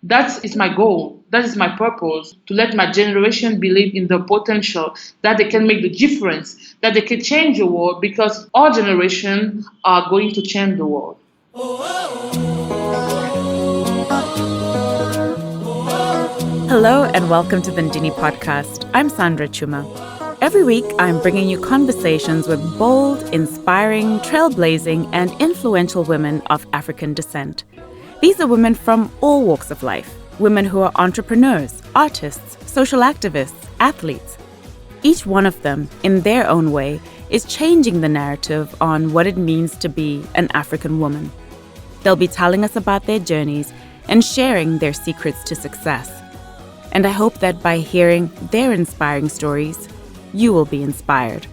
That is my goal. That is my purpose, to let my generation believe in the potential, that they can make the difference, that they can change the world, because our generation are going to change the world. Hello and welcome to the Ndini podcast. I'm Sandra Chuma. Every week, I'm bringing you conversations with bold, inspiring, trailblazing, and influential women of African descent. These are women from all walks of life, women who are entrepreneurs, artists, social activists, athletes. Each one of them, in their own way, is changing the narrative on what it means to be an African woman. They'll be telling us about their journeys and sharing their secrets to success. And I hope that by hearing their inspiring stories, you will be inspired.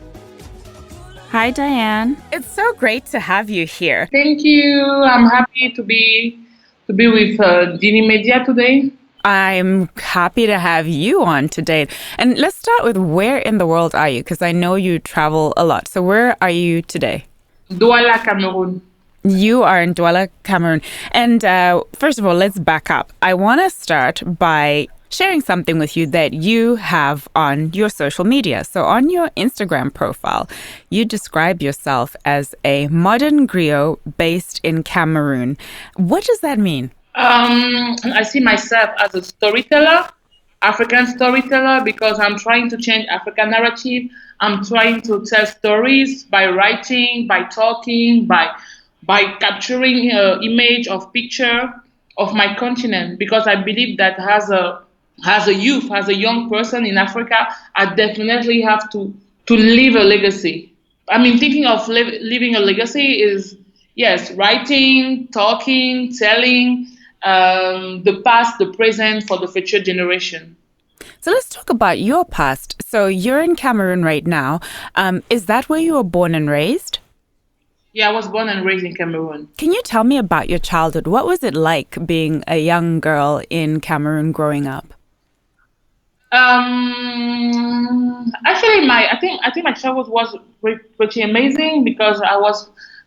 Hi, Diane. It's so great to have you here. Thank you. I'm happy to be with Dini Media today. I'm happy to have you on today. And let's start with, where in the world are you? Because I know you travel a lot. So where are you today? Douala, Cameroon. You are in Douala, Cameroon. And first of all, let's back up. I want to start by sharing something with you that you have on your social media. So on your Instagram profile, you describe yourself as a modern griot based in Cameroon. What does that mean? I see myself as a storyteller, African storyteller, because I'm trying to change African narrative. I'm trying to tell stories by writing, by talking, by capturing image of picture of my continent, because I believe that as a young person in Africa, I definitely have to leave a legacy. I mean, thinking of leaving a legacy is, yes, writing, talking, telling the past, the present for the future generation. So let's talk about your past. So you're in Cameroon right now. Is that where you were born and raised? Yeah, I was born and raised in Cameroon. Can you tell me about your childhood? What was it like being a young girl in Cameroon growing up? Actually, I think my childhood was pretty amazing, because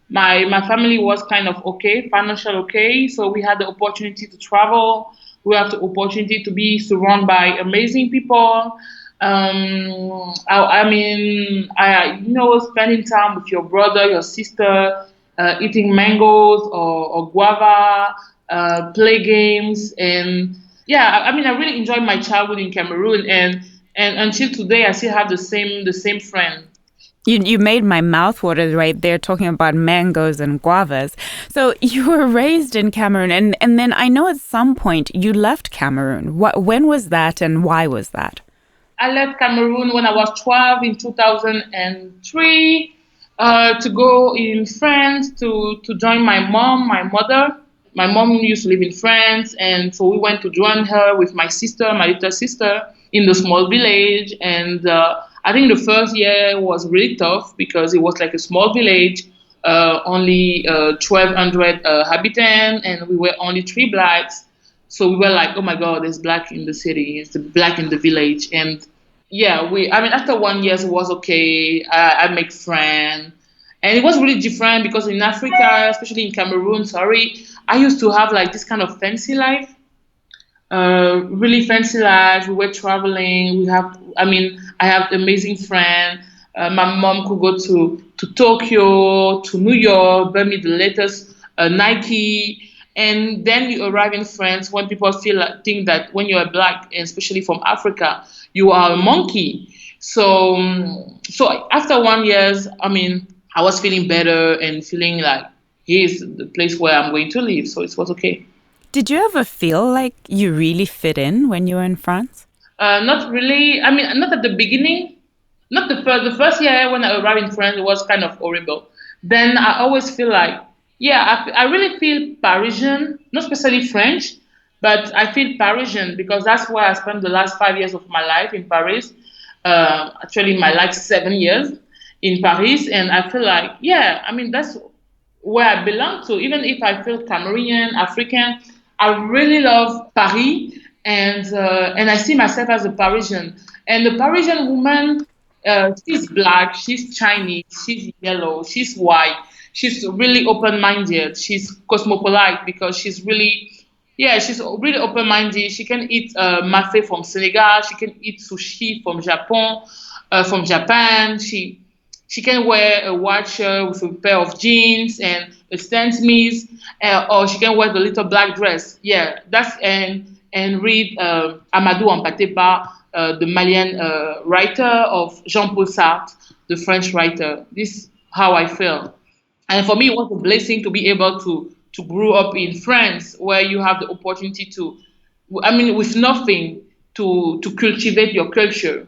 my family was kind of okay, financial okay, so we had the opportunity to travel. We have the opportunity to be surrounded by amazing people. Spending time with your brother, your sister, eating mangoes or guava, play games, and yeah, I really enjoyed my childhood in Cameroon, and until today, I still have the same friend. You made my mouth water right there talking about mangoes and guavas. So you were raised in Cameroon, and then I know at some point you left Cameroon. When was that, and why was that? I left Cameroon when I was 12 in 2003 to go in France to join my mother. My mom used to live in France, and so we went to join her with my little sister, in the small village. And I think the first year was really tough, because it was like a small village, only 1,200 inhabitants, and we were only 3 blacks. So we were like, oh my God, there's black in the city, it's the black in the village. And yeah, after 1 year, it was okay. I make friends. And it was really different, because in Africa, especially in Cameroon, I used to have like this kind of fancy life, really fancy life. We were traveling. I have amazing friends. My mom could go to Tokyo, to New York, buy me the latest Nike. And then you arrive in France, when people think that when you're black, and especially from Africa, you are a monkey. So after 1 year, I was feeling better and feeling like here's the place where I'm going to live. So it was okay. Did you ever feel like you really fit in when you were in France? Not really. Not at the beginning. Not the first year when I arrived in France, it was kind of horrible. Then I always feel like, yeah, I really feel Parisian, not especially French, but I feel Parisian, because that's where I spent the last 5 years of my life, in Paris. Actually, my life 7 years in Paris, and I feel like, yeah, that's where I belong to. Even if I feel Cameroonian, African, I really love Paris, and I see myself as a Parisian. And the Parisian woman, she's black, she's Chinese, she's yellow, she's white, she's really open-minded, she's cosmopolite, because she's really Yeah, she's really open-minded. She can eat mafé from Senegal. She can eat sushi from Japan. She can wear a white shirt with a pair of jeans and a Stan Smith, or she can wear the little black dress. Yeah, that's and read Amadou Ampatepa, the Malian writer, of Jean-Paul Sartre, the French writer. This is how I feel. And for me, it was a blessing to be able to grow up in France, where you have the opportunity to, I mean, with nothing, to cultivate your culture,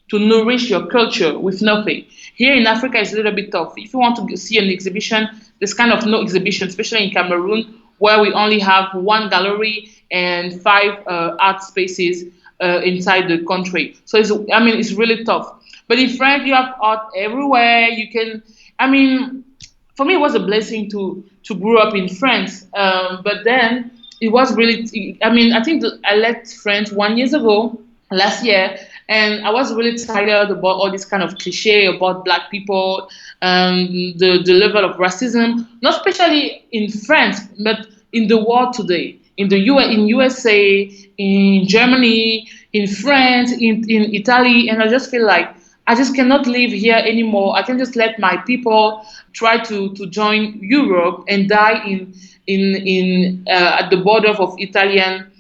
to nourish your culture with nothing. Here in Africa, it's a little bit tough. If you want to see an exhibition, there's kind of no exhibition, especially in Cameroon, where we only have one gallery and five art spaces inside the country. So I mean, it's really tough. But in France, you have art everywhere. You can, I mean, for me, it was a blessing to grow up in France. But then it was really, I mean, I think that I left France 1 year ago, last year, and I was really tired about all this kind of cliche about black people, the level of racism, not especially in France, but in the world today, in the in USA, in Germany, in France, in Italy, and I just feel like I just cannot live here anymore. I can just let my people try to join Europe and die in at the border of Italian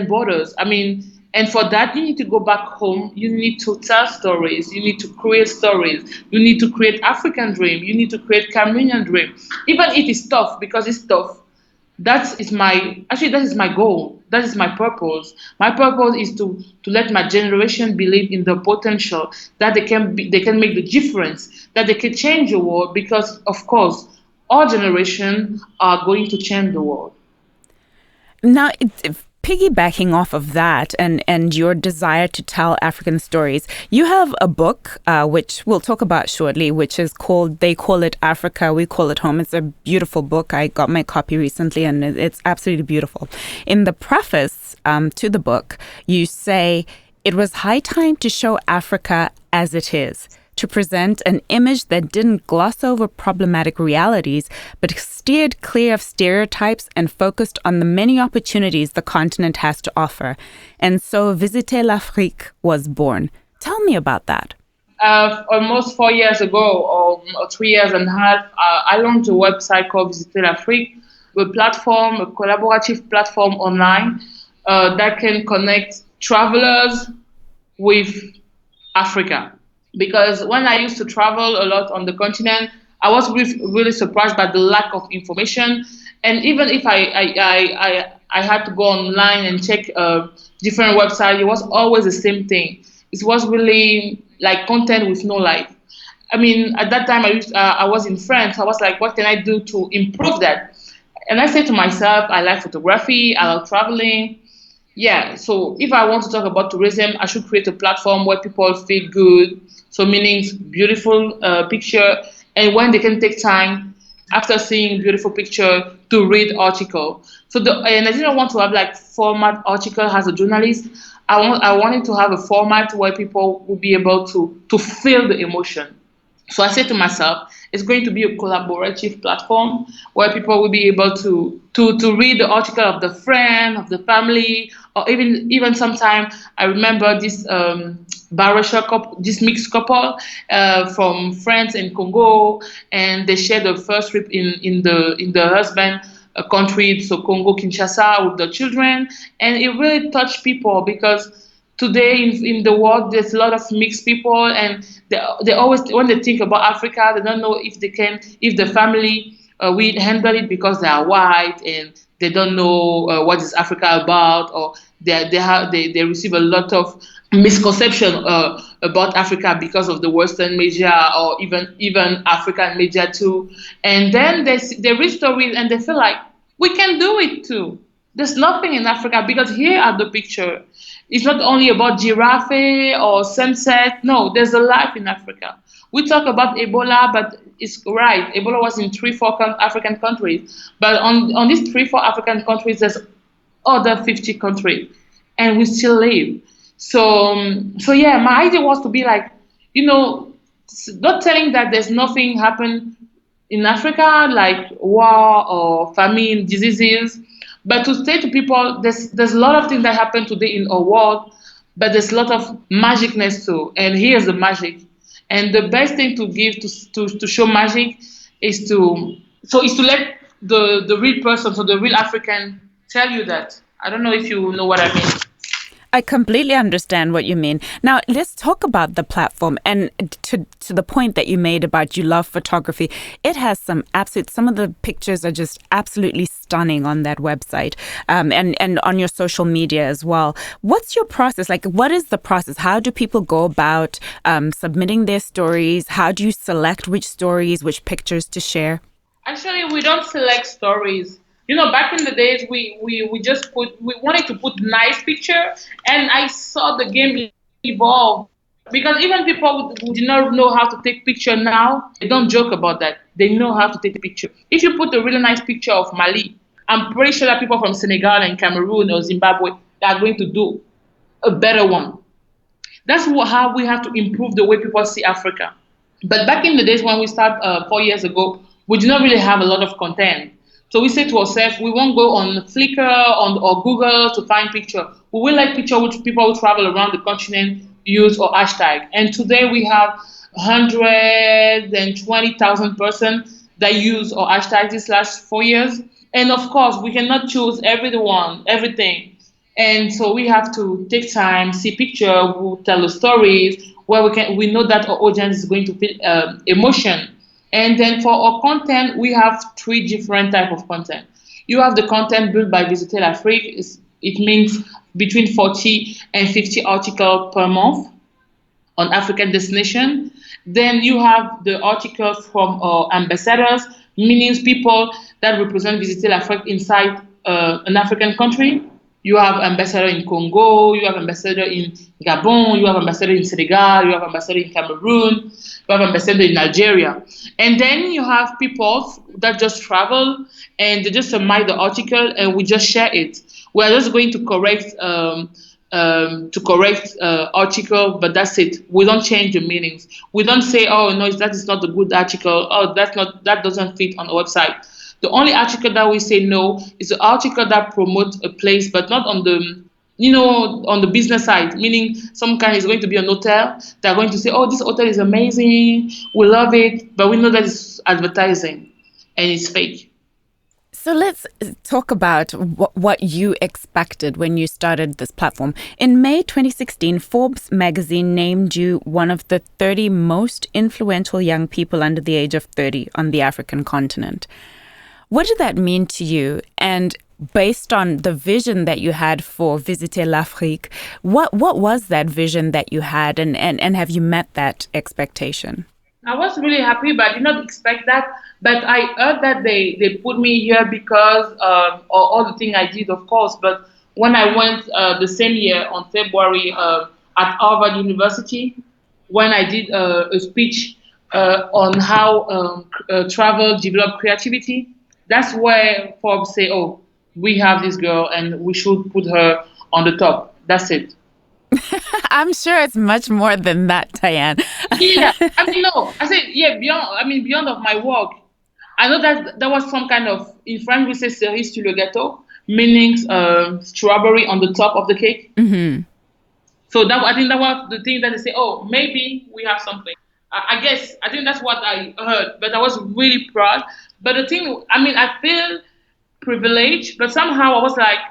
borders. I mean, and for that you need to go back home. You need to tell stories. You need to create stories. You need to create African dream. You need to create Cameroonian dream. Even if it's tough, because it's tough, that is my goal. That is my purpose. My purpose is to let my generation believe in the potential, that they can make the difference, that they can change the world, because of course our generation are going to change the world. Now, piggybacking off of that and your desire to tell African stories, you have a book, which we'll talk about shortly, which is called, they call it Africa, we call it home. It's a beautiful book. I got my copy recently and it's absolutely beautiful. In the preface to the book, you say, it was high time to show Africa as it is, to present an image that didn't gloss over problematic realities, but steered clear of stereotypes and focused on the many opportunities the continent has to offer. And so Visiter l'Afrique was born. Tell me about that. Almost 4 years ago, or 3 years and a half, I launched a website called Visiter l'Afrique, a collaborative platform online that can connect travelers with Africa. Because when I used to travel a lot on the continent, I was really surprised by the lack of information. And even if I had to go online and check different websites, it was always the same thing. It was really like content with no life. I mean, at that time, I was in France. I was like, what can I do to improve that? And I said to myself, I like photography, I love traveling. Yeah, so if I want to talk about tourism, I should create a platform where people feel good. So meaning beautiful picture, and when they can take time after seeing beautiful picture to read article. And I didn't want to have like format article as a journalist. I wanted to have a format where people would be able to feel the emotion. So I said to myself, it's going to be a collaborative platform where people will be able to read the article of the friend, of the family, or even sometime I remember this biracial couple, this mixed couple from France and Congo, and they shared the first trip in the husband country, so Congo Kinshasa, with the children, and it really touched people because today in the world there's a lot of mixed people, and they always, when they think about Africa, they don't know if the family we handle it because they are white and they don't know what is Africa about, or they receive a lot of misconception about Africa because of the Western media, or even African media too. And then they read stories and they feel like we can do it too. There's nothing in Africa, because here are the picture. It's not only about giraffe or sunset. No, there's a life in Africa. We talk about Ebola, but it's right. Ebola was in 3-4 African countries. But on these 3-4 African countries, there's other 50 countries, and we still live. So yeah, my idea was to be like, not telling that there's nothing happen in Africa, like war or famine, diseases, But to say to people, there's a lot of things that happen today in our world, but there's a lot of magicness too. And here's the magic. And the best thing to give to show magic is to let the real person, so the real African, tell you that. I don't know if you know what I mean. I completely understand what you mean. Now, let's talk about the platform. And to the point that you made about you love photography, it has some of the pictures are just absolutely stunning on that website, and on your social media as well. What's your process? Like, what is the process? How do people go about submitting their stories? How do you select which stories, which pictures to share? Actually, we don't select stories. Back in the days, we wanted to put nice picture, and I saw the game evolve because even people who do not know how to take picture now, they don't joke about that. They know how to take the picture. If you put a really nice picture of Mali, I'm pretty sure that people from Senegal and Cameroon or Zimbabwe are going to do a better one. That's how we have to improve the way people see Africa. But back in the days when we started 4 years ago, we did not really have a lot of content. So we said to ourselves, we won't go on Flickr or Google to find picture. We will like picture which people who travel around the continent use or hashtag. And today we have 120,000 persons that use or hashtag these last 4 years. And of course, we cannot choose everything. And so we have to take time, see picture, who tell the stories, where we know that our audience is going to feel emotion. And then for our content, we have three different type of content. You have the content built by Visitor Afrique. It means between 40 and 50 articles per month on African destination. Then you have the articles from our ambassadors, meaning people that represent Visitor Afrique inside an African country. You have ambassador in Congo, you have ambassador in Gabon, you have ambassador in Senegal, you have ambassador in Cameroon, you have ambassador in Nigeria. And then you have people that just travel and they just submit the article and we just share it. We're just going to correct article, but that's it. We don't change the meanings. We don't say, oh no, that is not a good article. Oh, that doesn't fit on the website. The only article that we say no is the article that promotes a place, but not on the business side, meaning some kind is going to be an hotel. They're going to say, oh, this hotel is amazing. We love it. But we know that it's advertising and it's fake. So let's talk about what you expected when you started this platform. In May 2016, Forbes magazine named you one of the 30 most influential young people under the age of 30 on the African continent. What did that mean to you? And based on the vision that you had for Visiter l'Afrique, what was that vision that you had, and have you met that expectation? I was really happy, but I did not expect that. But I heard that they put me here because of all the things I did, of course. But when I went the same year on February at Harvard University, when I did a speech on how travel develop creativity, that's where Forbes say, oh, we have this girl and we should put her on the top. That's it. I'm sure it's much more than that, Diane. Yeah, no. I said, yeah, beyond of my work. I know that there was some kind of, in French we say cerise sur le gâteau, meaning strawberry on the top of the cake. Mm-hmm. So I think that was the thing that they say, oh, maybe we have something. I think that's what I heard, but I was really proud. But the thing, I feel privileged, but somehow I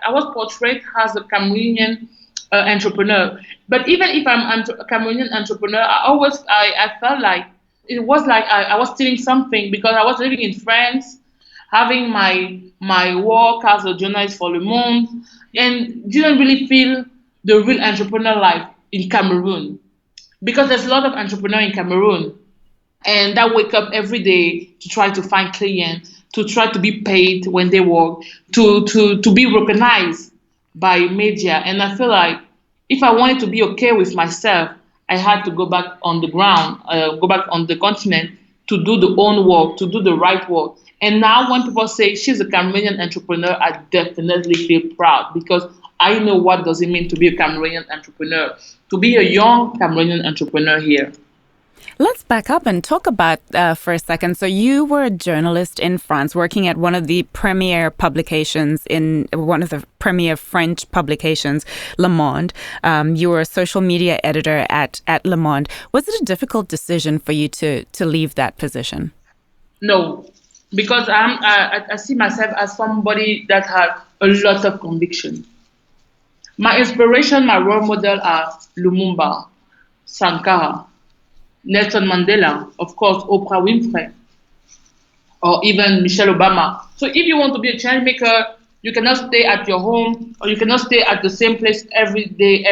was portrayed as a Cameroonian entrepreneur. But even if I'm a Cameroonian entrepreneur, I felt like it was like I was stealing something because I was living in France, having my work as a journalist for Le Monde, and didn't really feel the real entrepreneur life in Cameroon. Because there's a lot of entrepreneurs in Cameroon, and that wake up every day to try to find clients, to try to be paid when they work, to be recognized by media. And I feel like if I wanted to be okay with myself, I had to go back on the ground, go back on the continent to do the own work, to do the right work. And now when people say she's a Cameroonian entrepreneur, I definitely feel proud because I know what does it mean to be a Cameroonian entrepreneur, to be a young Cameroonian entrepreneur here. Let's back up and talk about for a second. So you were a journalist in France working at one of the premier publications in one of the premier French publications, Le Monde. You were a social media editor at Le Monde. Was it a difficult decision for you to leave that position? No, because I see myself as somebody that has a lot of conviction. My inspiration, my role model are Lumumba, Sankara, Nelson Mandela, of course, Oprah Winfrey, or even Michelle Obama. So if you want to be a change maker, you cannot stay at your home or you cannot stay at the same place every day,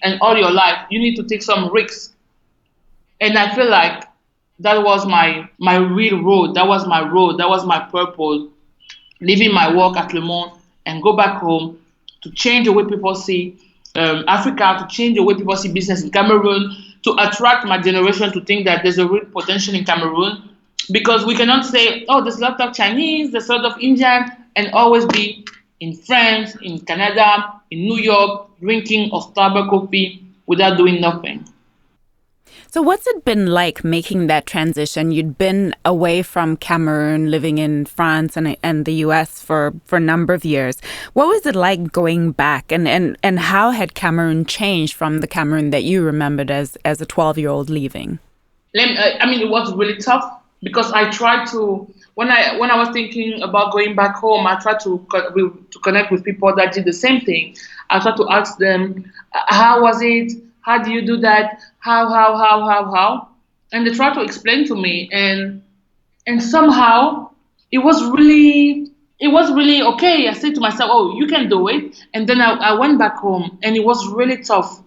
and all your life. You need to take some risks. And I feel like that was my real road. That was my road. That was my purpose. Leaving my work at Le Monde and go back home to change the way people see Africa, to change the way people see business in Cameroon, to attract my generation to think that there's a real potential in Cameroon. Because we cannot say, oh, there's a lot of Chinese, there's a lot of Indian, and always be in France, in Canada, in New York, drinking or Starbucks coffee without doing nothing. So what's it been like making that transition? You'd been away from Cameroon, living in France and the US for a number of years. What was it like going back, and how had Cameroon changed from the Cameroon that you remembered as a 12-year-old leaving? It was really tough because I tried to, when I was thinking about going back home, I tried to connect with people that did the same thing. I tried to ask them, how was it? How do you do that? How? And they tried to explain to me, and somehow it was really okay. I said to myself, oh, you can do it. And then I went back home, and it was really tough.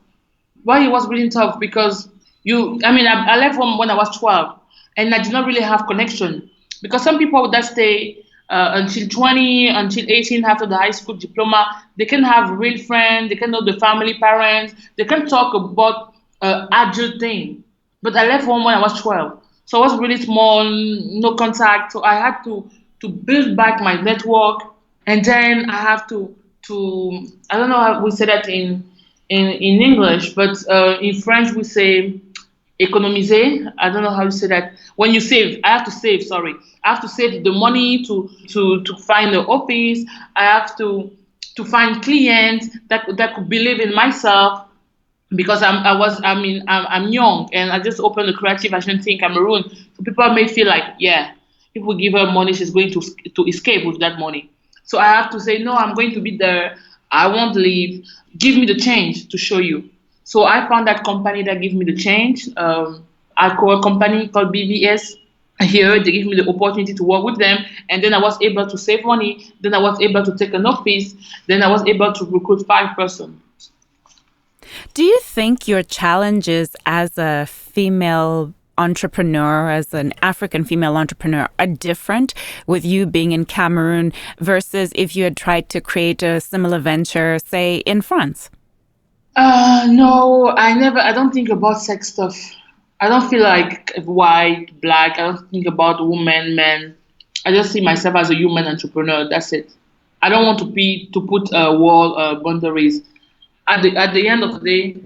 Why it was really tough? Because I left home when I was 12, and I did not really have connection. Because some people that stay until 20, until 18 after the high school diploma, they can have real friends, they can know the family parents, they can talk about adult thing. But I left home when I was 12. So I was really small, no contact. So I had to build back my network. And then I have to I don't know how we say that in English, but in French we say économiser. I don't know how you say that. When you save, I have to save, sorry. I have to save the money to find the office. I have to find clients that could believe in myself, because I'm young and I just opened a creative agency in Cameroon. So people may feel like, yeah, if we give her money, she's going to escape with that money. So I have to say, no, I'm going to be there. I won't leave. Give me the change to show you. So I found that company that gives me the change. I call a company called BVS. Here, they give me the opportunity to work with them. And then I was able to save money. Then I was able to take an office. Then I was able to recruit 5 persons. Do you think your challenges as a female entrepreneur, as an African female entrepreneur, are different with you being in Cameroon versus if you had tried to create a similar venture, say, in France? No, I don't think about sex stuff. I don't feel like white, black. I don't think about woman, men. I just see myself as a human entrepreneur. That's it. I don't want to put wall boundaries. At the end of the day,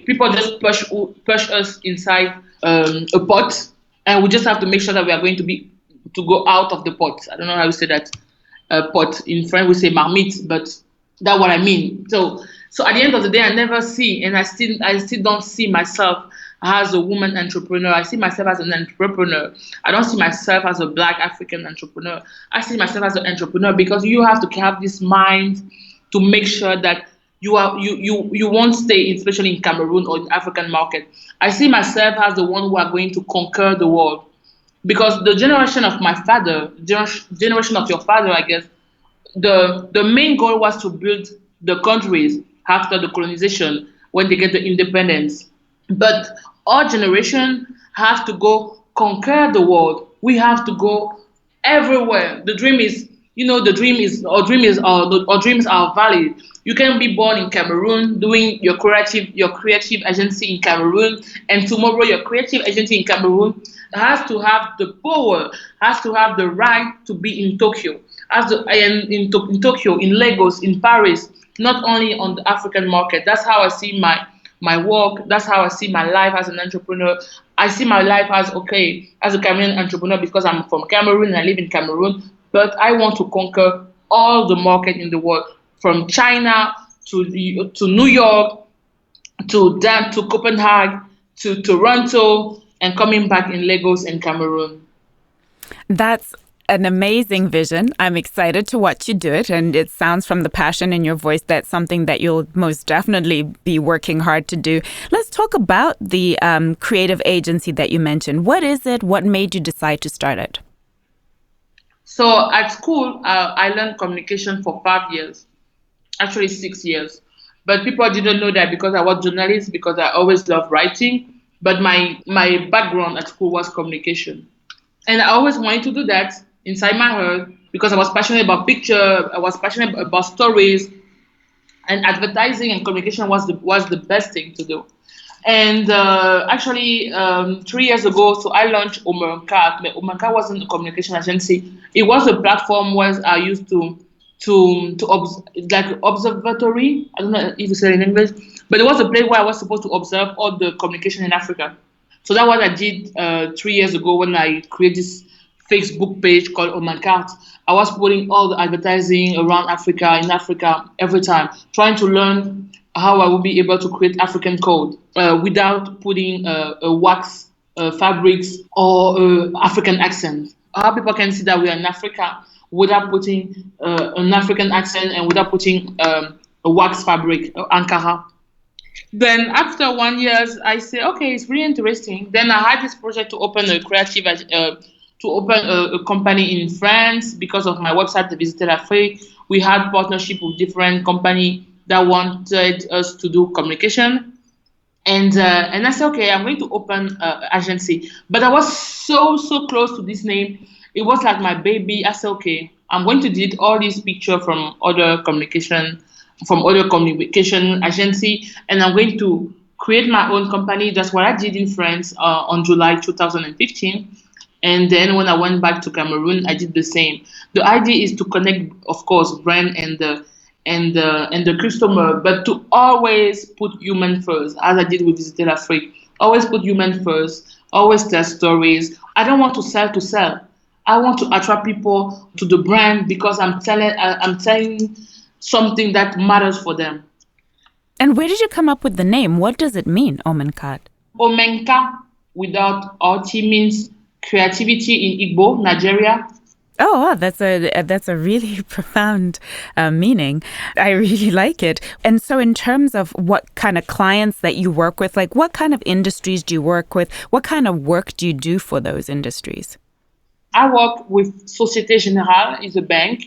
people just push us inside a pot, and we just have to make sure that we are going to go out of the pot. I don't know how you say that. Pot in French we say marmite, but that's what I mean. So at the end of the day, I never see, and I still don't see myself as a woman entrepreneur. I see myself as an entrepreneur. I don't see myself as a black African entrepreneur. I see myself as an entrepreneur, because you have to have this mind to make sure that you won't stay, especially in Cameroon or in African market. I see myself as the one who are going to conquer the world, because the generation of my father, generation of your father, I guess, the main goal was to build the countries after the colonization when they get the independence. But our generation have to go conquer the world. We have to go everywhere. The dream is, our dreams are valid. You can be born in Cameroon doing your creative agency in Cameroon, and tomorrow your creative agency in Cameroon has to have the power, has to have the right to be in Tokyo, in Tokyo, in Lagos, in Paris, not only on the African market. That's how I see my work. That's how I see my life as an entrepreneur. I see my life as okay, as a Cameroonian entrepreneur because I'm from Cameroon and I live in Cameroon, but I want to conquer all the market in the world, from China to New York to Copenhagen to Toronto and coming back in Lagos and Cameroon. That's an amazing vision. I'm excited to watch you do it. And it sounds from the passion in your voice that's something that you'll most definitely be working hard to do. Let's talk about the creative agency that you mentioned. What is it? What made you decide to start it? So at school, I learned communication for 5 years, actually 6 years. But people didn't know that because I was journalist, because I always loved writing. But my background at school was communication. And I always wanted to do that inside my head because I was passionate about picture, I was passionate about stories, and advertising and communication was the best thing to do. And actually, 3 years ago, so I launched Omenkart. But Omenkart wasn't a communication agency. It was a platform where I used it's like observatory. I don't know if you say it in English, but it was a place where I was supposed to observe all the communication in Africa. So that's what I did 3 years ago when I created this Facebook page called Omenkart. I was putting all the advertising around Africa, in Africa, every time, trying to learn how I would be able to create African code without putting a wax fabrics or African accent. How people can see that we are in Africa without putting an African accent and without putting a wax fabric, Ankara. Then after 1 year, I say, okay, it's really interesting. Then I had this project to open a company in France because of my website, the Visitor Afrique. We had partnership with different companies that wanted us to do communication. And I said, okay, I'm going to open an agency. But I was so close to this name. It was like my baby. I said, okay, I'm going to delete all these pictures from other communication agency, and I'm going to create my own company. That's what I did in France on July 2015. And then when I went back to Cameroon, I did the same. The idea is to connect, of course, brand and the customer, but to always put human first, as I did with Visitor Afrique. Always put human first. Always tell stories. I don't want to sell. I want to attract people to the brand because I'm telling something that matters for them. And where did you come up with the name? What does it mean, Omenkart? Omenka, without RT, means creativity in Igbo, Nigeria. Oh, wow, that's a really profound meaning. I really like it. And so in terms of what kind of clients that you work with, like what kind of industries do you work with? What kind of work do you do for those industries? I work with Société Générale, is a bank,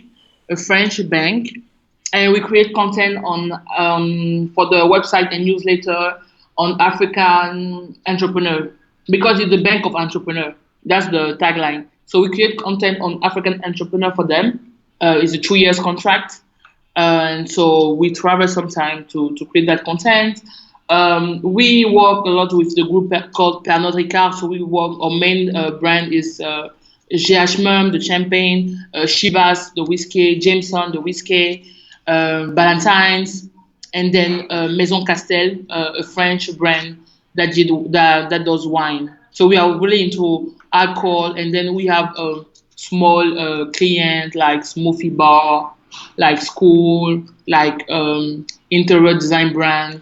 a French bank, and we create content on for the website and newsletter on African entrepreneur because it's the bank of entrepreneur. That's the tagline. So we create content on African entrepreneur for them. It's a 2 years contract, and so we travel sometime to create that content. We work a lot with the group called Pernod Ricard. So we work. Our main brand is GH Mum, the champagne, Chivas, the whiskey, Jameson, the whiskey, Ballantine's, and then Maison Castel, a French brand that does wine. So we are really into alcohol, and then we have a small client like smoothie bar, like school, like interior design brand.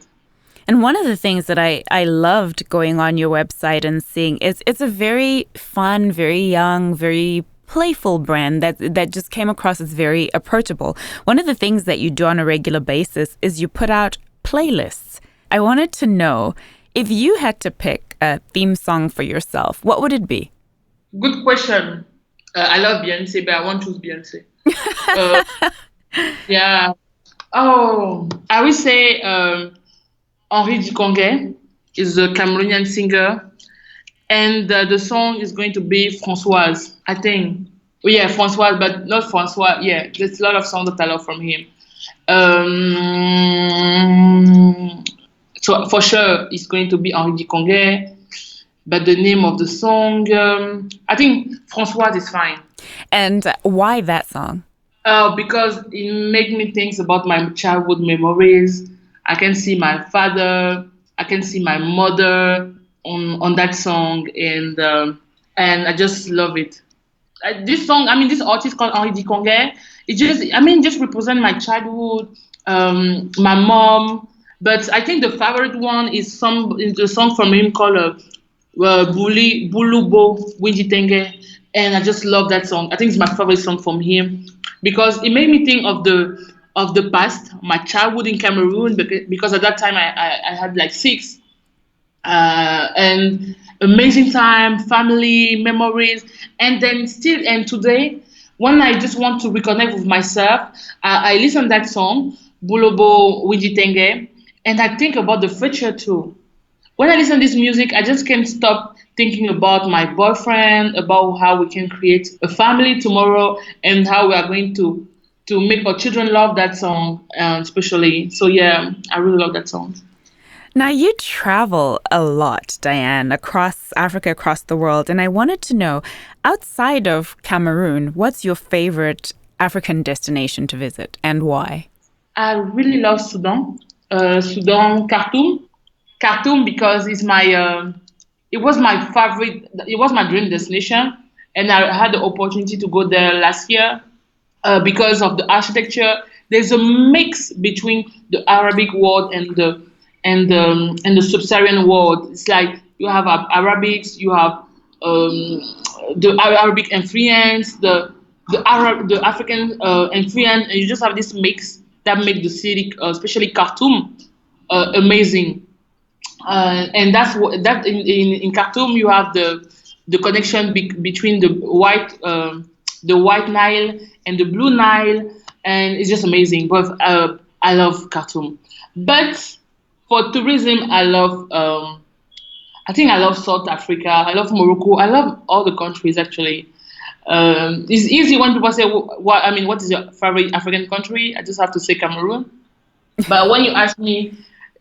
And one of the things that I loved going on your website and seeing is it's a very fun, very young, very playful brand that just came across as very approachable. One of the things that you do on a regular basis is you put out playlists. I wanted to know if you had to pick a theme song for yourself, what would it be? Good question. I love Beyonce, but I won't choose Beyonce. Yeah. Oh, I would say Henri Dikongue is a Cameroonian singer, and the song is going to be Françoise, I think. Oh, yeah, Françoise, but not François. Yeah, there's a lot of songs that I love from him. So for sure, it's going to be Henri Dikongue. But the name of the song, I think Françoise is fine. And why that song? Because it made me think about my childhood memories. I can see my father, I can see my mother, on that song, and I just love it. This song, this artist called Henri Dikonge, just represent my childhood, my mom. But I think the favorite one is the song from him called Bulubo Winjitenge, and I just love that song. I think it's my favorite song from him because it made me think of the past, my childhood in Cameroon, because at that time I had like six, and amazing time, family memories, and then still and today, when I just want to reconnect with myself, I listen that song Bulobo Wijitenge, and I think about the future too. When I listen to this music, I just can't stop thinking about my boyfriend, about how we can create a family tomorrow, and how we are going to make our children love that song, especially. So yeah, I really love that song. Now, you travel a lot, Diane, across Africa, across the world. And I wanted to know, outside of Cameroon, what's your favorite African destination to visit and why? I really love Sudan. Sudan, Khartoum. Khartoum because it was my favorite, it was my dream destination. And I had the opportunity to go there last year because of the architecture. There's a mix between the Arabic world and the sub-Saharan world. It's like you have Arabics, you have the Arabic influence, the African influence, and you just have this mix that make the city, especially Khartoum, amazing. And that's what that in Khartoum you have the connection between the white Nile and the blue Nile, and it's just amazing. But I love Khartoum, but for tourism, I think I love South Africa. I love Morocco. I love all the countries actually. It's easy when people say, what is your favorite African country? I just have to say Cameroon. But when you ask me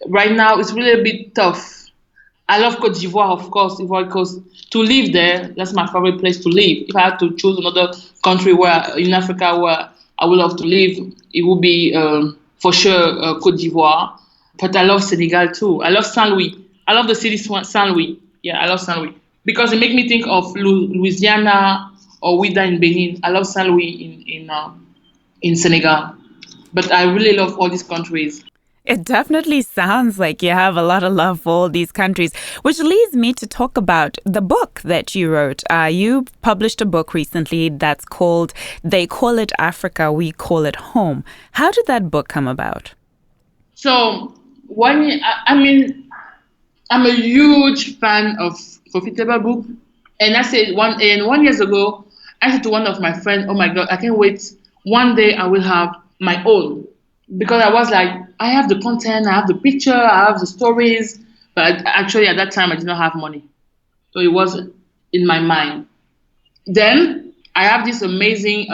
right now, it's really a bit tough. I love Cote d'Ivoire, of course, because to live there, that's my favorite place to live. If I had to choose another country in Africa where I would love to live, it would be for sure Cote d'Ivoire. But I love Senegal too. I love Saint Louis. I love the city Saint Louis. Yeah, I love Saint Louis because it makes me think of Louisiana or Ouida in Benin. I love Saint Louis in Senegal. But I really love all these countries. It definitely sounds like you have a lot of love for all these countries, which leads me to talk about the book that you wrote. You published a book recently that's called They Call It Africa, We Call It Home. How did that book come about? So, I'm a huge fan of profitable book. And I said 1 year ago, I said to one of my friends, oh my God, I can't wait. One day I will have my own. Because I was like, I have the content, I have the picture, I have the stories. But actually at that time, I did not have money. So it was in my mind. Then I have this amazing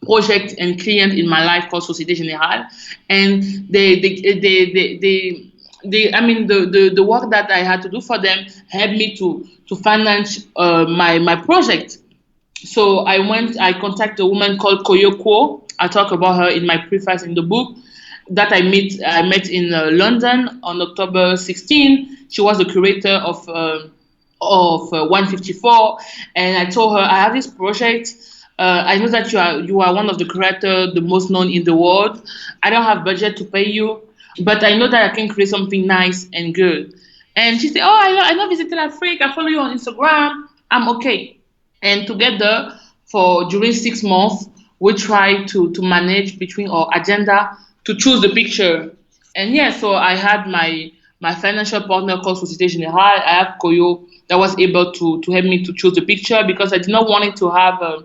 project and client in my life called Société Générale. And the work that I had to do for them helped me to finance my project. So I contacted a woman called Koyoko. I talk about her in my preface in the book that I met in London on October 16. She was the curator of 154, and I told her I have this project. I know that you are one of the curators, the most known in the world. I don't have budget to pay you, but I know that I can create something nice and good. And she said, oh, I know Visited Africa. I follow you on Instagram. I'm okay. And together, during 6 months, we try to manage between our agenda to choose the picture. And yeah, so I had my financial partner called Société Générale. I have Koyo that was able to help me to choose the picture because I did not want it to have a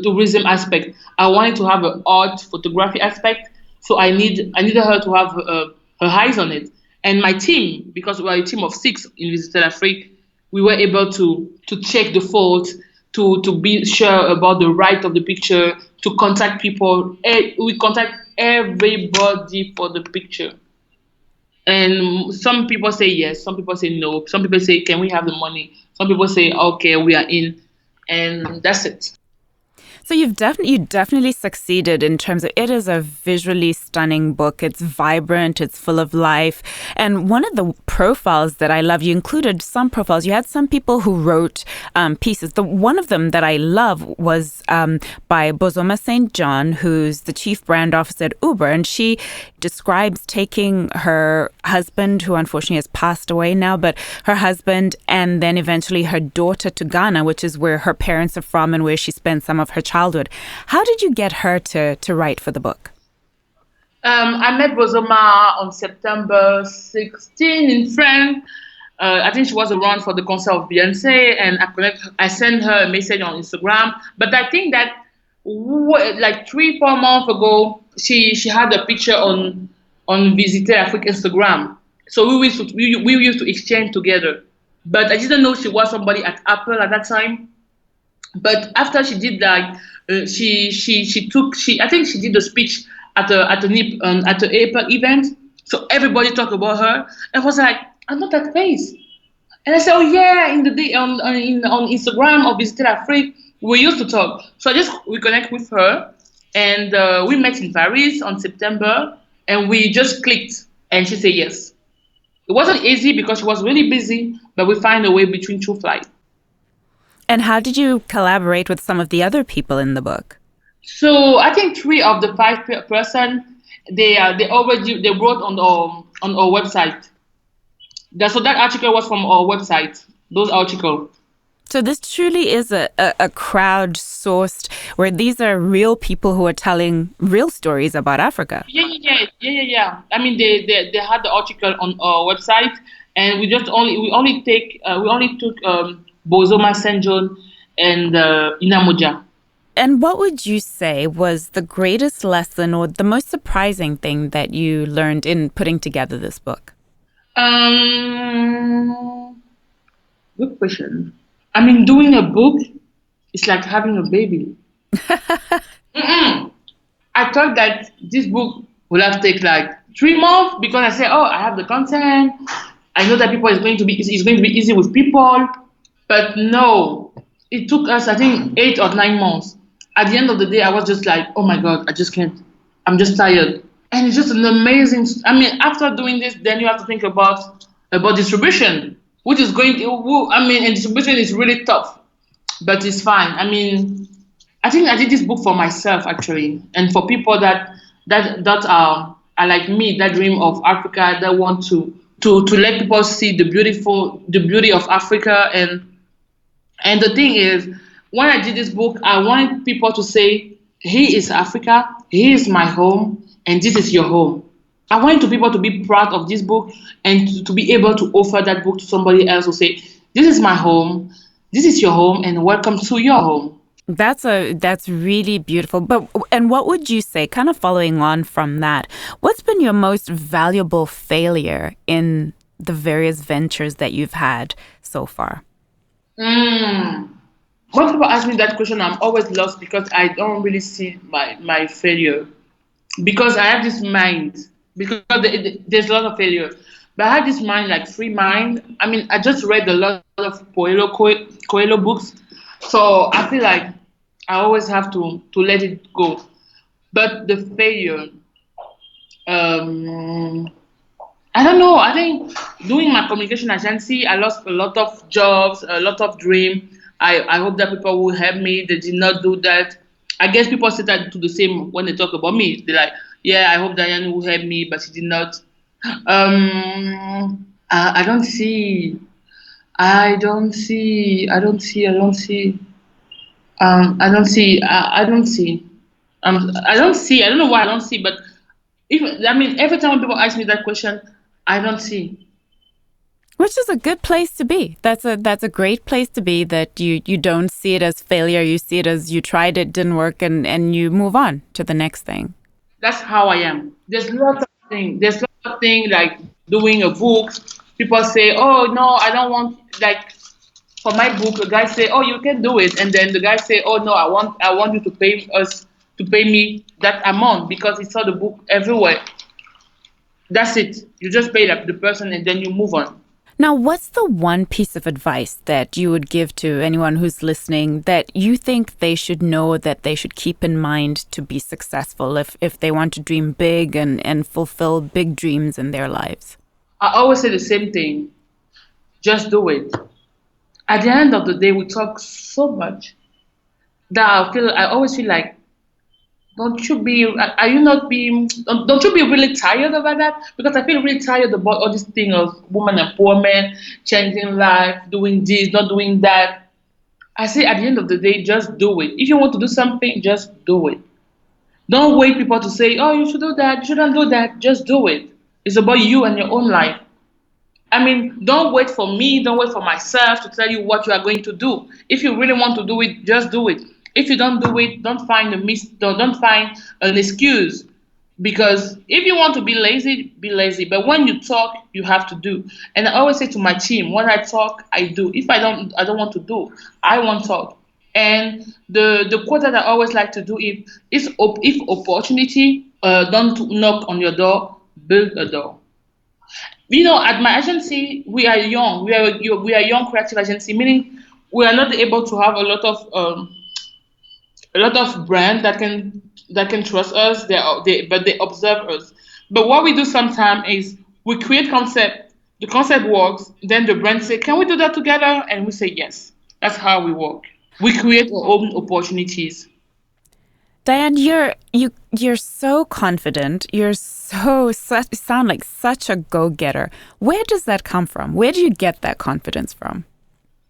tourism aspect. I wanted to have an art photography aspect. So I needed her to have her eyes on it. And my team, because we are a team of 6 in Visited Africa, we were able to check the fault, to be sure about the right of the picture, to contact people. We contact everybody for the picture. And some people say yes, some people say no, some people say, can we have the money? Some people say, okay, we are in. And that's it. So you definitely succeeded in terms of it is a visually stunning book. It's vibrant, it's full of life. And one of the profiles that I love, you included some profiles. You had some people who wrote pieces. The one of them that I love was by Bozoma St. John, who's the chief brand officer at Uber. And she describes taking her husband, who unfortunately has passed away now, but her husband and then eventually her daughter to Ghana, which is where her parents are from and where she spent some of her childhood. How did you get her to write for the book? I met Bozoma on September 16 in France. I think she was around for the concert of Beyonce, and I sent her a message on Instagram. But I think that like 3-4 months ago, she had a picture on Visiter Afrique Instagram. So we used to exchange together. But I didn't know she was somebody at Apple at that time. But after she did that, I think she did a speech at an Apple event. So everybody talked about her. And I was like, I know that face. And I said, oh yeah, in the day on Instagram or Visited Afrique, we used to talk. So I just reconnect with her, and we met in Paris on September, and we just clicked, and she said yes. It wasn't easy because she was really busy, but we find a way between two flights. And how did you collaborate with some of the other people in the book? So I think 3 of the 5 person they wrote on our website. So that article was from our website. Those articles. So this truly is a crowd-sourced, where these are real people who are telling real stories about Africa. Yeah. I mean, they had the article on our website, and we only took Bozoma St. John and Inamoja. And what would you say was the greatest lesson or the most surprising thing that you learned in putting together this book? Good question. I mean, doing a book is like having a baby. I thought that this book would have taken like 3 months because I said, oh, I have the content. I know that it's going to be easy with people. But no, it took us, I think, 8 or 9 months. At the end of the day, I was just like, oh my God, I just can't. I'm just tired. And it's just an amazing, after doing this, then you have to think about distribution, which is and distribution is really tough, but it's fine. I mean, I think I did this book for myself, actually, and for people that are like me, that dream of Africa, that want to let people see the beauty of Africa. And the thing is, when I did this book, I wanted people to say, here is Africa, here is my home, and this is your home. I wanted people to be proud of this book and to be able to offer that book to somebody else who say, this is my home, this is your home, and welcome to your home. That's really beautiful. And what would you say, kind of following on from that, what's been your most valuable failure in the various ventures that you've had so far? When people ask me that question, I'm always lost because I don't really see my failure. Because I have this mind, because there's a lot of failure. But I have this mind, like free mind. I mean, I just read a lot of Coelho books. So I feel like I always have to let it go. But the failure, I don't know. I think doing my communication agency, I lost a lot of jobs, a lot of dreams. I hope that people will help me. They did not do that. I guess people say that to the same when they talk about me. They're like, yeah, I hope Diane will help me, but she did not. I don't see. I don't see. I don't know why I don't see. But every time people ask me that question, I don't see. Which is a good place to be. That's a great place to be, that you don't see it as failure. You see it as you tried, it didn't work, and you move on to the next thing. That's how I am. There's lots of things like doing a book. People say, oh, no, I don't want, like, for my book, the guy say, oh, you can do it. And then the guy say, oh, no, I want you to pay me that amount because he saw the book everywhere. That's it. You just pay the person and then you move on. Now, what's the one piece of advice that you would give to anyone who's listening that you think they should know, that they should keep in mind to be successful if they want to dream big and fulfill big dreams in their lives? I always say the same thing. Just do it. At the end of the day, we talk so much that I always feel like, don't you be, are you not being, don't you be really tired about that? Because I feel really tired about all this thing of woman empowerment, changing life, doing this, not doing that. I say at the end of the day, just do it. If you want to do something, just do it. Don't wait people to say, oh, you should do that, you shouldn't do that. Just do it. It's about you and your own life. I mean, don't wait for me, don't wait for myself to tell you what you are going to do. If you really want to do it, just do it. If you don't do it, don't find an excuse. Because if you want to be lazy, be lazy. But when you talk, you have to do. And I always say to my team, when I talk, I do. If I don't want to do, I won't talk. And the quote that I always like to do if opportunity don't knock on your door, build a door. At my agency, we are young. We are a young creative agency, meaning we are not able to have a lot of brand that can trust us. But they observe us. But what we do sometimes is we create concept. The concept works. Then the brand say, "Can we do that together?" And we say yes. That's how we work. We create our own opportunities. Diane, you're so confident. You sound like such a go-getter. Where does that come from? Where do you get that confidence from?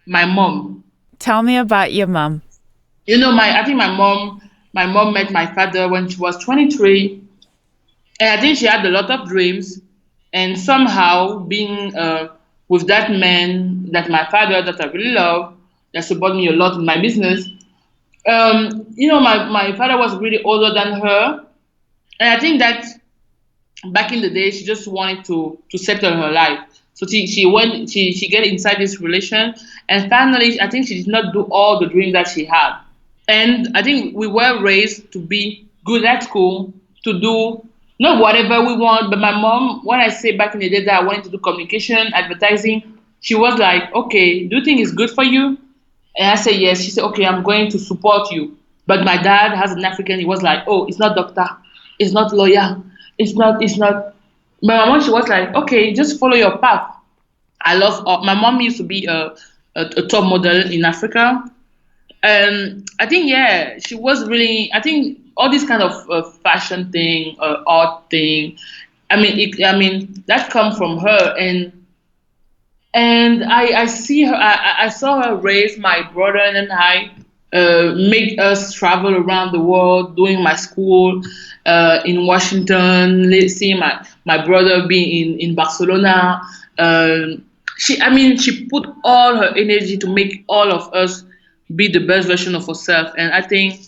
My mom. Tell me about your mom. I think my mom met my father when she was 23, and I think she had a lot of dreams, and somehow being with that man, that my father, that I really love, that supported me a lot in my business. My father was really older than her, and I think that back in the day, she just wanted to settle her life. So she get inside this relation, and finally, I think she did not do all the dreams that she had. And I think we were raised to be good at school, to do not whatever we want. But my mom, when I say back in the day that I wanted to do communication, advertising, she was like, okay, do you think it's good for you? And I said, yes. She said, okay, I'm going to support you. But my dad has an African. He was like, oh, it's not doctor. It's not lawyer. It's not. But my mom, she was like, okay, just follow your path. My mom used to be a top model in Africa. I think, yeah, she was really, I think all this kind of fashion thing, art thing, I mean, that come from her. And I see her, I saw her raise my brother and I, make us travel around the world, doing my school in Washington, seeing my brother being in Barcelona. She put all her energy to make all of us be the best version of herself, and I think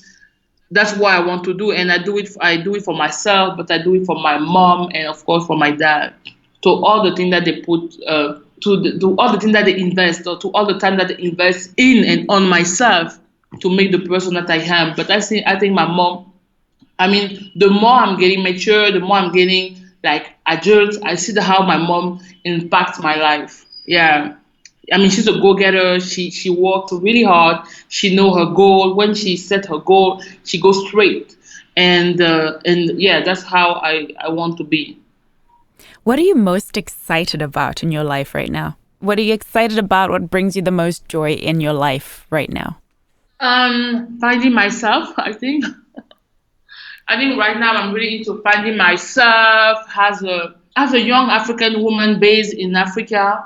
that's what I want to do. And I do it for myself, but I do it for my mom and of course for my dad. To all the things that they put, to all the things that they invest, or to all the time that they invest in and on myself to make the person that I am. But I think my mom. The more I'm getting mature, the more I'm getting like adult. I see how my mom impacts my life. Yeah. She's a go-getter. She worked really hard. She know her goal. When she set her goal, she goes straight. And yeah, that's how I want to be. What are you most excited about in your life right now? What are you excited about? What brings you the most joy in your life right now? Finding myself, I think. I think right now I'm really into finding myself as a young African woman based in Africa.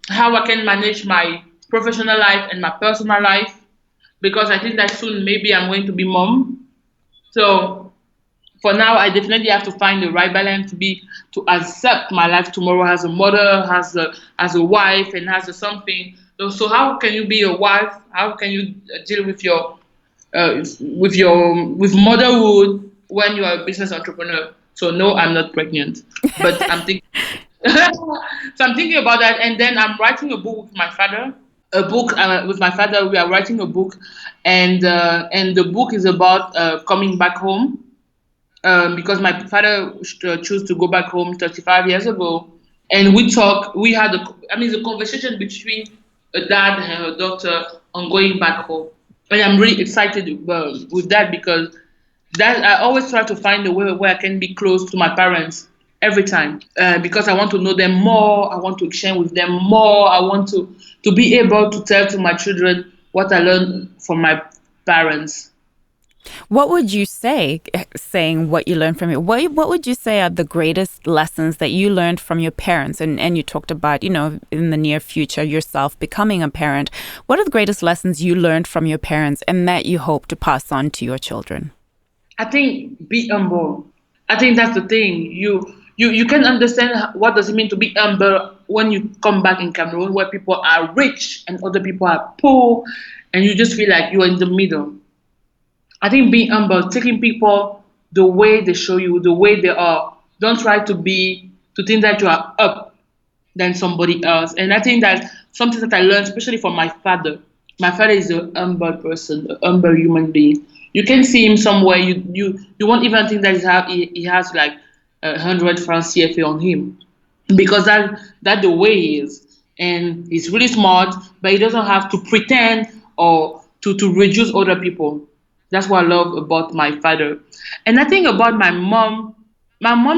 How I can manage my professional life and my personal life, because I think that soon maybe I'm going to be mom. So for now, I definitely have to find the right balance to accept my life tomorrow as a mother, as a wife, and as a something. So how can you be a wife? How can you deal with with motherhood when you are a business entrepreneur? So no, I'm not pregnant, but I'm thinking. So I'm thinking about that, and then I'm writing a book with my father. With my father, we are writing a book, and the book is about coming back home, because my father chose to go back home 35 years ago, and we talk. We had the conversation between a dad and her daughter on going back home, and I'm really excited with that because that I always try to find a way where I can be close to my parents every time because I want to know them more. I want to exchange with them more. I want to be able to tell to my children what I learned from my parents. What would you say, saying what you learned from it, what would you say are the greatest lessons that you learned from your parents? And you talked about, in the near future, yourself becoming a parent. What are the greatest lessons you learned from your parents and that you hope to pass on to your children? I think be humble. I think that's the thing. You can understand what does it mean to be humble when you come back in Cameroon where people are rich and other people are poor and you just feel like you're in the middle. I think being humble, taking people the way they show you, the way they are. Don't try to think that you are up than somebody else. And I think that something that I learned, especially from my father. My father is a humble person, a humble human being. You can see him somewhere. You won't even think that he has like 100 francs CFA on him because that the way he is. And he's really smart, but he doesn't have to pretend or to reduce other people. That's what I love about my father. And I think about my mom,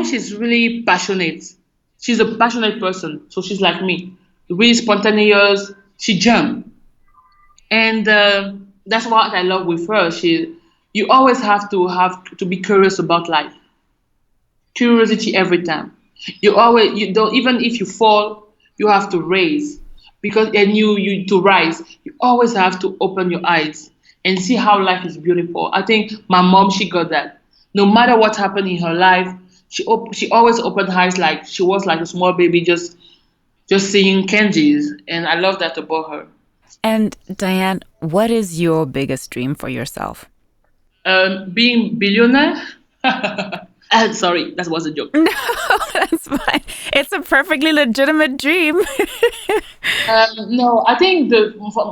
she's really passionate. She's a passionate person. So she's like me, really spontaneous. She jumps. And that's what I love with her. You always have to be curious about life. Curiosity every time. You don't even if you fall, you have to raise because and you to rise. You always have to open your eyes and see how life is beautiful. I think my mom she got that. No matter what happened in her life, she always opened her eyes like she was like a small baby just seeing candies, and I love that about her. And Diane, what is your biggest dream for yourself? Being billionaire. Sorry, that was a joke. No, that's fine. It's a perfectly legitimate dream. No, I think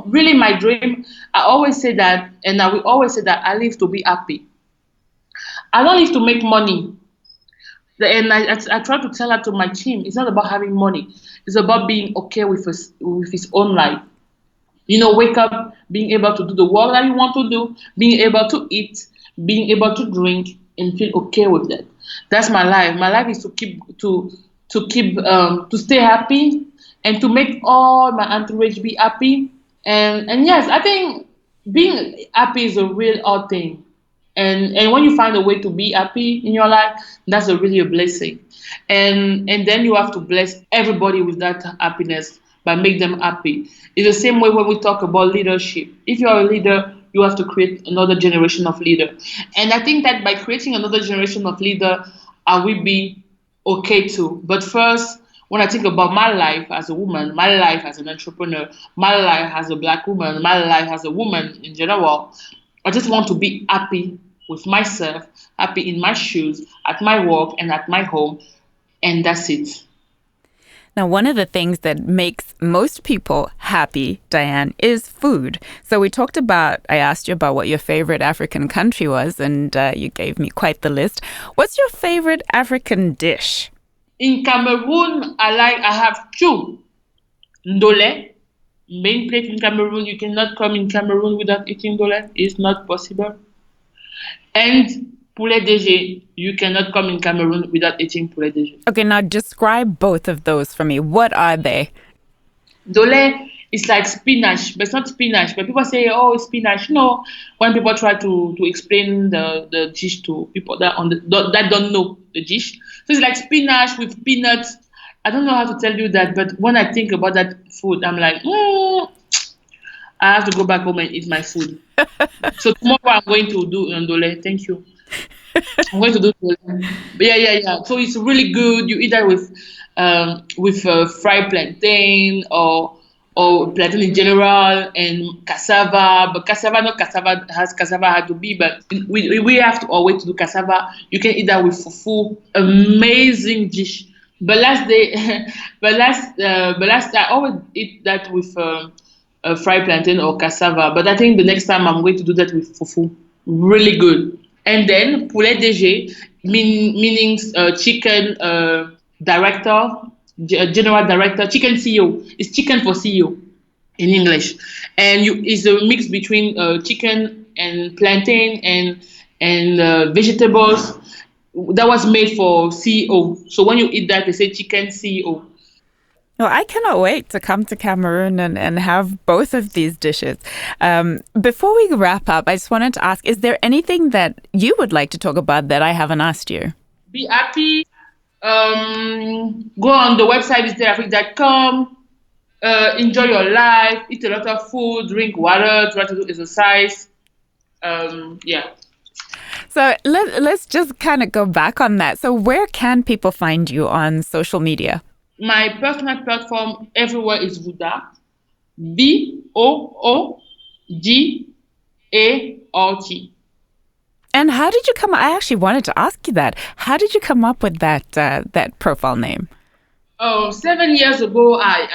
really my dream. I always say that, and I will always say that I live to be happy. I don't live to make money. And I try to tell that to my team. It's not about having money. It's about being okay with his own life. Wake up, being able to do the work that you want to do, being able to eat, being able to drink, and feel okay with that. That's my life. My life is to stay happy and to make all my entourage be happy. And yes, I think being happy is a real odd thing. And when you find a way to be happy in your life, that's really a blessing. And then you have to bless everybody with that happiness by make them happy. It's the same way when we talk about leadership. If you're a leader, you have to create another generation of leader. And I think that by creating another generation of leader, I will be okay too. But first, when I think about my life as a woman, my life as an entrepreneur, my life as a Black woman, my life as a woman in general, I just want to be happy with myself, happy in my shoes, at my work and at my home. And that's it. Now, one of the things that makes most people happy, Diane, is food. So I asked you about what your favorite African country was, and you gave me quite the list. What's your favorite African dish? In Cameroon, I have two. Ndole, main plate in Cameroon. You cannot come in Cameroon without eating ndole. It's not possible. And poulet DG, you cannot come in Cameroon without eating poulet DG. Okay, now describe both of those for me. What are they? Dole is like spinach, but it's not spinach. But people say, oh, it's spinach. No, when people try to explain the dish to people that don't know the dish. So it's like spinach with peanuts. I don't know how to tell you that, but when I think about that food, I'm like, I have to go back home and eat my food. So tomorrow I'm going to do ndole. Thank you. I'm going to do ndole. Yeah. So it's really good. You eat that with fried plantain or plantain in general and cassava. But cassava had to be. But we have to always do cassava. You can eat that with fufu. Amazing dish. But last I always eat that with fried plantain or cassava. But I think the next time I'm going to do that with fufu. Really good. And then poulet DG, meaning chicken director. general director, chicken CEO. It's chicken for CEO in English, and it's a mix between chicken and plantain and vegetables that was made for CEO. So when you eat that, they say chicken CEO. Well, I cannot wait to come to Cameroon and have both of these dishes. Before we wrap up, I just wanted to ask, is there anything that you would like to talk about that I haven't asked you? Be happy. Go on the website, stereotypical.com. Enjoy your life. Eat a lot of food. Drink water. Try to do exercise. Yeah. So let's just kind of go back on that. So where can people find you on social media? My personal platform everywhere is Voodart. VOOGART. And how did you come? I actually wanted to ask you that. How did you come up with that profile name? Oh, 7 years ago, I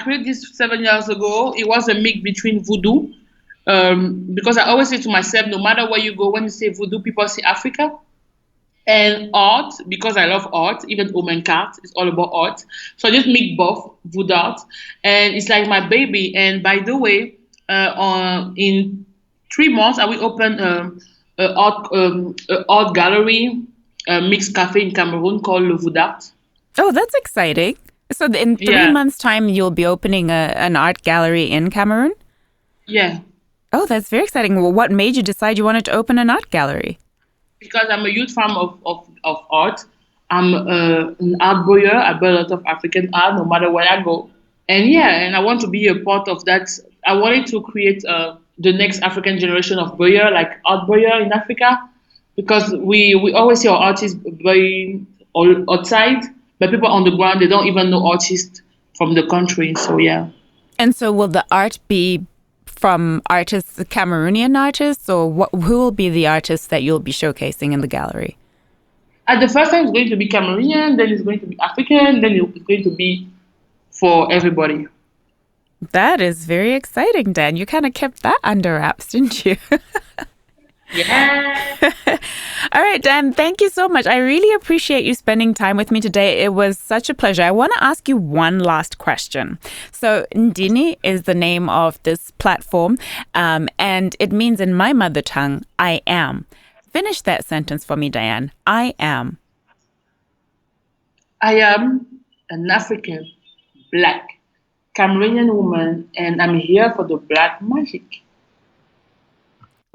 created this 7 years ago. It was a mix between voodoo, because I always say to myself, no matter where you go, when you say voodoo, people say Africa. And art, because I love art, even Omenkart is all about art. So I just make both, Voodart, and it's like my baby. And by the way, in 3 months, I will open a art gallery, a mixed cafe in Cameroon called Le Voodart. Oh, that's exciting. So in 3 months' time, you'll be opening an art gallery in Cameroon? Yeah. Oh, that's very exciting. Well, what made you decide you wanted to open an art gallery? Because I'm a huge fan of art. I'm an art buyer. I buy a lot of African art no matter where I go. And I want to be a part of that. I wanted to create the next African generation of buyer, like art buyer in Africa, because we always see our artists buying outside, but people on the ground, they don't even know artists from the country. So, yeah. And so will the art be from artists, Cameroonian artists, or who will be the artists that you'll be showcasing in the gallery? At the first time, it's going to be Cameroonian, then it's going to be African, then it's going to be for everybody. That is very exciting, Dan. You kind of kept that under wraps, didn't you? Yeah. All right, Dan, thank you so much. I really appreciate you spending time with me today. It was such a pleasure. I want to ask you one last question. So Ndini is the name of this platform, and it means in my mother tongue, I am. Finish that sentence for me, Diane. I am. I am an African, black, Cameroonian woman, and I'm here for the black magic.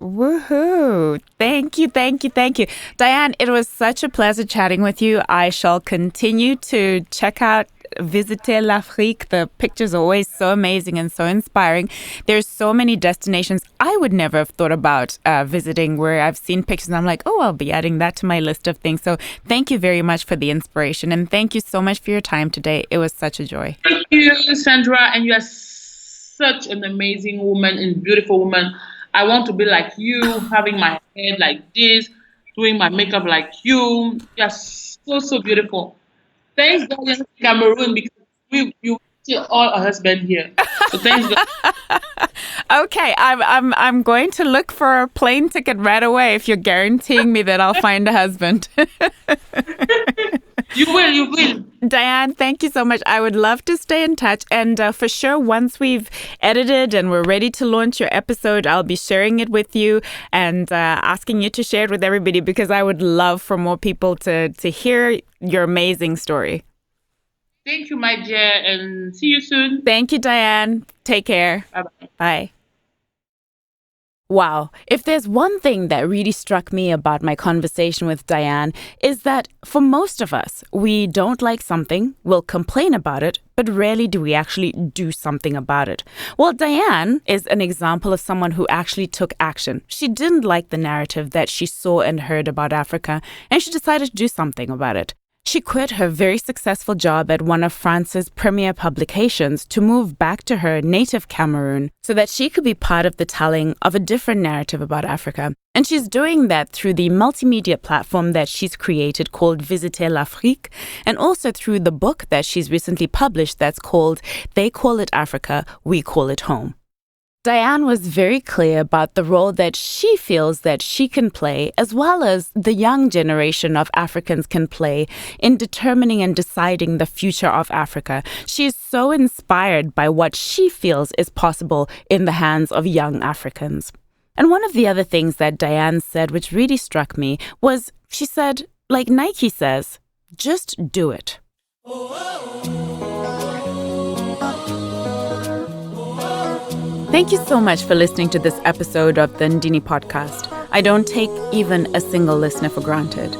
Woohoo. Thank you, thank you, thank you. Diane, it was such a pleasure chatting with you. I shall continue to check out Visiter l'Afrique. The pictures are always so amazing and so inspiring. There's so many destinations I would never have thought about visiting, where I've seen pictures and I'm like, oh, I'll be adding that to my list of things. So thank you very much for the inspiration, and thank you so much for your time today. It was such a joy. Thank you, Sandra, and you are such an amazing woman and beautiful woman. I want to be like you, having my hair like this, doing my makeup like you. You're so beautiful. Thanks God you're in Cameroon, because you see all our husband here. So thanks God. Okay, I'm going to look for a plane ticket right away if you're guaranteeing me that I'll find a husband. You will. Diane, thank you so much. I would love to stay in touch. And for sure, once we've edited and we're ready to launch your episode, I'll be sharing it with you and asking you to share it with everybody, because I would love for more people to hear your amazing story. Thank you, my dear, and see you soon. Thank you, Diane. Take care. Bye-bye. Bye. Wow. If there's one thing that really struck me about my conversation with Diane, is that for most of us, we don't like something, we'll complain about it, but rarely do we actually do something about it. Well, Diane is an example of someone who actually took action. She didn't like the narrative that she saw and heard about Africa, and she decided to do something about it. She quit her very successful job at one of France's premier publications to move back to her native Cameroon so that she could be part of the telling of a different narrative about Africa. And she's doing that through the multimedia platform that she's created called Visiter l'Afrique, and also through the book that she's recently published that's called They Call It Africa, We Call It Home. Diane was very clear about the role that she feels that she can play, as well as the young generation of Africans can play in determining and deciding the future of Africa. She is so inspired by what she feels is possible in the hands of young Africans. And one of the other things that Diane said, which really struck me, was she said, like Nike says, just do it. Thank you so much for listening to this episode of the Ndini podcast. I don't take even a single listener for granted.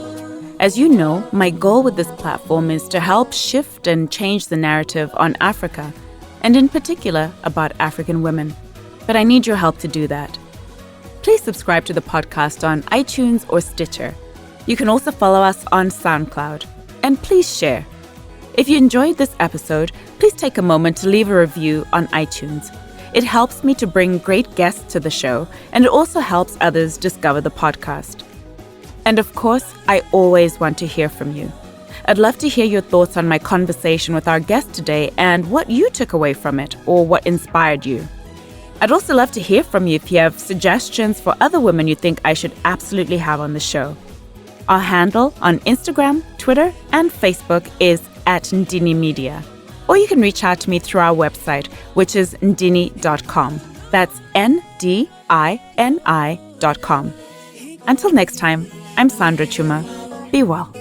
As you know, my goal with this platform is to help shift and change the narrative on Africa, and in particular about African women. But I need your help to do that. Please subscribe to the podcast on iTunes or Stitcher. You can also follow us on SoundCloud. And please share. If you enjoyed this episode, please take a moment to leave a review on iTunes. It helps me to bring great guests to the show, and it also helps others discover the podcast. And of course, I always want to hear from you. I'd love to hear your thoughts on my conversation with our guest today and what you took away from it or what inspired you. I'd also love to hear from you if you have suggestions for other women you think I should absolutely have on the show. Our handle on Instagram, Twitter, and Facebook is @ndinimedia. Or you can reach out to me through our website, which is ndini.com. That's ndini.com. Until next time, I'm Sandra Chuma. Be well.